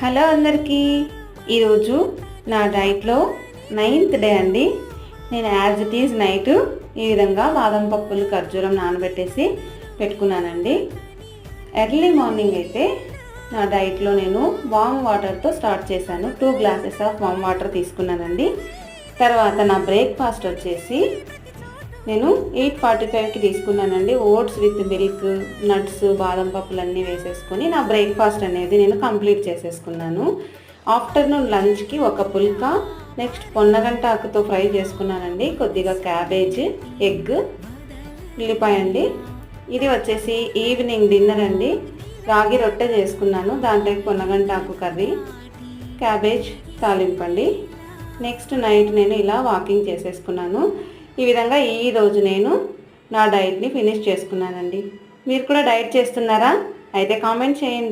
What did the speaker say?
Hello అందరికీ, ఈరోజు నా డైట్లో 9th డే అండి. నేను యాజ్ ఇట్ ఈజ్ నైట్ ఈ విధంగా బాదం పప్పులు ఖర్జూరం నానబెట్టేసి పెట్టుకున్నానండి. ఎర్లీ మార్నింగ్ అయితే నా డైట్లో నేను వామ్ వాటర్తో స్టార్ట్ చేశాను. 2 గ్లాసెస్ ఆఫ్ వామ్ వాటర్ తీసుకున్నానండి. తర్వాత నా బ్రేక్ఫాస్ట్ వచ్చేసి నేను 8:45కి తీసుకున్నానండి. ఓట్స్ విత్ మిల్క్, నట్స్, బాదం పప్పులన్నీ వేసేసుకొని నా బ్రేక్ఫాస్ట్ అనేది నేను కంప్లీట్ చేసేసుకున్నాను. ఆఫ్టర్నూన్ లంచ్కి ఒక పుల్కా, నెక్స్ట్ పొన్నగంట ఆకుతో ఫ్రై చేసుకున్నానండి. కొద్దిగా క్యాబేజ్, ఎగ్, ఉల్లిపాయ అండి. ఇది వచ్చేసి ఈవినింగ్ డిన్నర్ అండి. రాగి రొట్టె చేసుకున్నాను, దాంట్లో పొన్నగంట ఆకు కర్రీ, క్యాబేజ్ తాలింపండి. నెక్స్ట్ నైట్ నేను ఇలా వాకింగ్ చేసేసుకున్నాను. ఈ విధంగా ఈరోజు నేను నా డైట్ని ఫినిష్ చేసుకున్నానండి. మీరు కూడా డైట్ చేస్తున్నారా? అయితే కామెంట్ చేయండి.